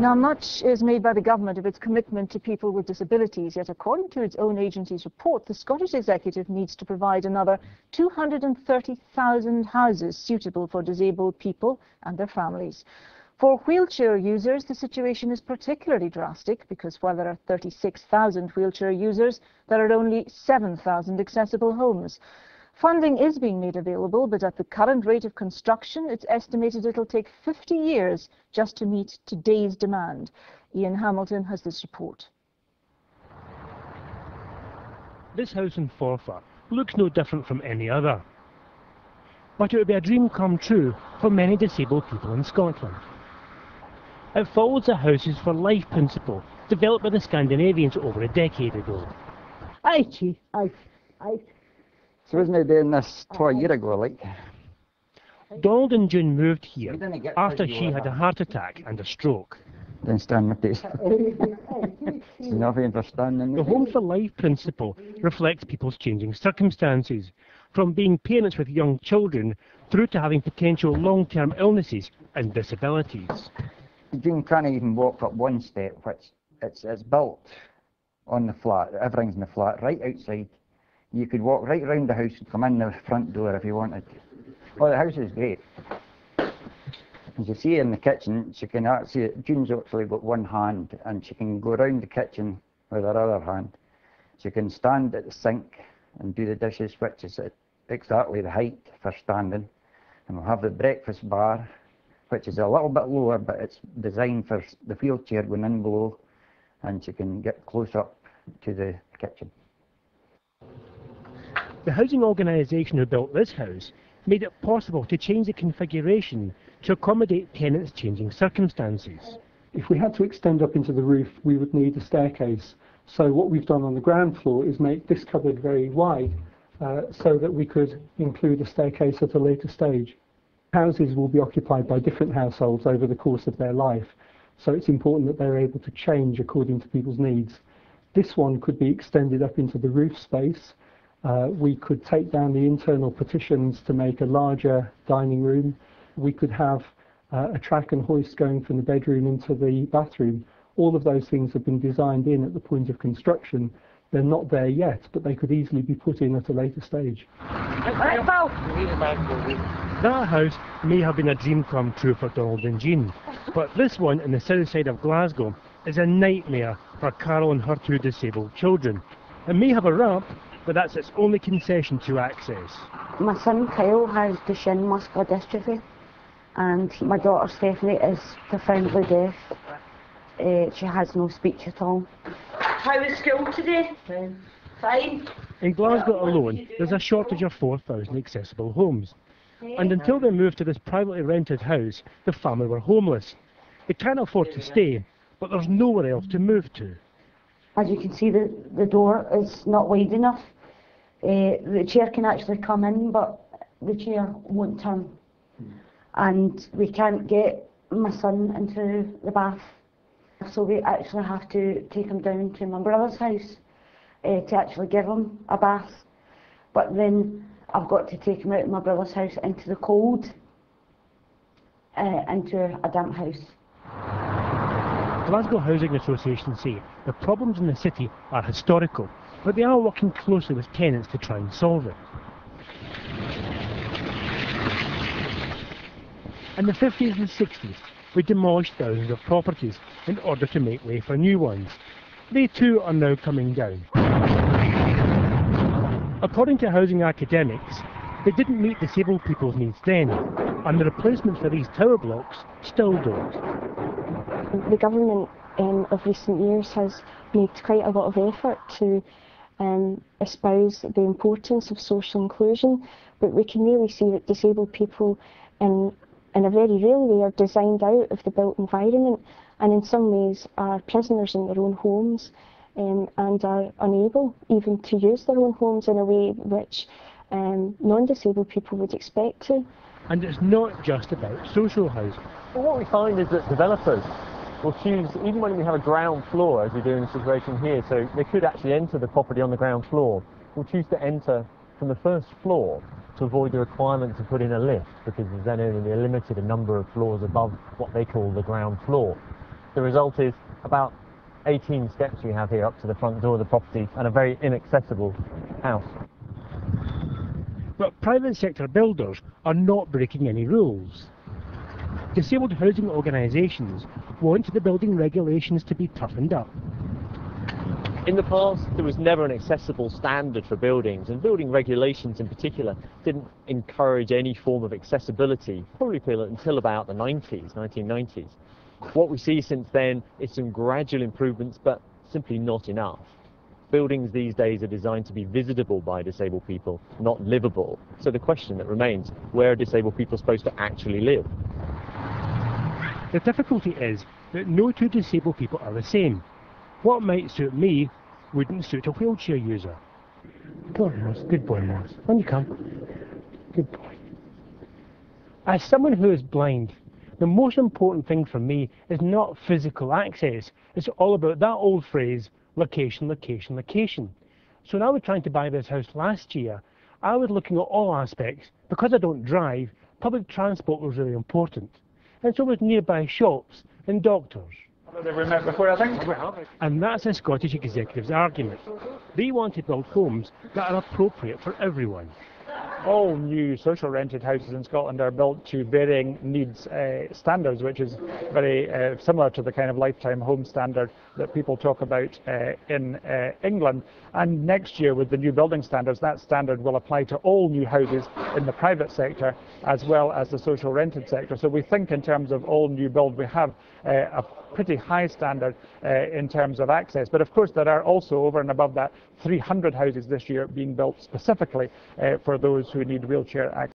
Now, much is made by the government of its commitment to people with disabilities, yet according to its own agency's report, the Scottish Executive needs to provide another 230,000 houses suitable for disabled people and their families. For wheelchair users, the situation is particularly drastic because while there are 36,000 wheelchair users, there are only 7,000 accessible homes. Funding is being made available, but at the current rate of construction, it's estimated it'll take 50 years just to meet today's demand. Ian Hamilton has this report. This house in Forfar looks no different from any other. But it would be a dream come true for many disabled people in Scotland. It follows the Houses for Life principle, developed by the Scandinavians over a decade ago. Aye. So wasn't he doing this 2 years ago, like? Donald and June moved here after she had a heart attack and a stroke. Don't stand with this. She's not understanding. The Home for Life principle reflects people's changing circumstances, from being parents with young children through to having potential long-term illnesses and disabilities. June can't even walk up one step, which it's built on the flat. Everything's in the flat, right outside. You could walk right round the house and come in the front door if you wanted. Well, the house is great. As you see in the kitchen, she can actually, June's actually got one hand and she can go round the kitchen with her other hand. She can stand at the sink and do the dishes, which is at exactly the height for standing. And we'll have the breakfast bar, which is a little bit lower, but it's designed for the wheelchair going in below, and she can get close up to the kitchen. The housing organisation who built this house made it possible to change the configuration to accommodate tenants' changing circumstances. If we had to extend up into the roof, we would need a staircase. So what we've done on the ground floor is make this cupboard very wide so that we could include a staircase at a later stage. Houses will be occupied by different households over the course of their life, so it's important that they're able to change according to people's needs. This one could be extended up into the roof space. We could take down the internal partitions to make a larger dining room. We could have a track and hoist going from the bedroom into the bathroom. All of those things have been designed in at the point of construction. They're not there yet, but they could easily be put in at a later stage. That house may have been a dream come true for Donald and Jean, but this one in the south side of Glasgow is a nightmare for Carol and her two disabled children. It may have a ramp, but that's its only concession to access. My son Kyle has Duchenne muscular dystrophy, and my daughter Stephanie is profoundly deaf. She has no speech at all. How was school today? Fine. In Glasgow alone, there's a shortage of 4,000 accessible homes. And until they moved to this privately rented house, the family were homeless. They can't afford to stay, but there's nowhere else to move to. As you can see, the door is not wide enough. The chair can actually come in, but the chair won't turn. And we can't get my son into the bath. So we actually have to take him down to my brother's house to actually give him a bath. But then I've got to take him out of my brother's house into the cold, into a damp house. Glasgow Housing Association say the problems in the city are historical, but they are working closely with tenants to try and solve it. In the 50s and 60s, we demolished thousands of properties in order to make way for new ones. They too are now coming down. According to housing academics, they didn't meet disabled people's needs then, and the replacements for these tower blocks still don't. The government of recent years has made quite a lot of effort to espouse the importance of social inclusion, but we can really see that disabled people in a very real way are designed out of the built environment, and in some ways are prisoners in their own homes and are unable even to use their own homes in a way which non-disabled people would expect to. And it's not just about social housing. Well, what we find is that developers will choose, even when we have a ground floor, as we do in the situation here, so they could actually enter the property on the ground floor, will choose to enter from the first floor to avoid the requirement to put in a lift, because there's then only a limited number of floors above what they call the ground floor. The result is about 18 steps we have here up to the front door of the property and a very inaccessible house. But private sector builders are not breaking any rules. Disabled housing organisations want the building regulations to be toughened up. In the past, there was never an accessible standard for buildings, and building regulations in particular didn't encourage any form of accessibility, probably until about the 1990s. What we see since then is some gradual improvements, but simply not enough. Buildings these days are designed to be visitable by disabled people, not livable. So the question that remains, where are disabled people supposed to actually live? The difficulty is that no two disabled people are the same. What might suit me wouldn't suit a wheelchair user. Go on, Moss. Good boy, Moss. On you come. Good boy. As someone who is blind, the most important thing for me is not physical access. It's all about that old phrase, location, location, location. So when I was trying to buy this house last year, I was looking at all aspects. Because I don't drive, public transport was really important. And so was nearby shops and doctors. We met before, I think. And that's a Scottish Executive's argument. They want to build homes that are appropriate for everyone. All new social rented houses in Scotland are built to varying needs standards, which is very similar to the kind of lifetime home standard that people talk about in England. And next year, with the new building standards, that standard will apply to all new houses in the private sector as well as the social rented sector. So we think in terms of all new build, we have a pretty high standard in terms of access. But of course, there are also, over and above that, 300 houses this year being built specifically for those who need wheelchair access.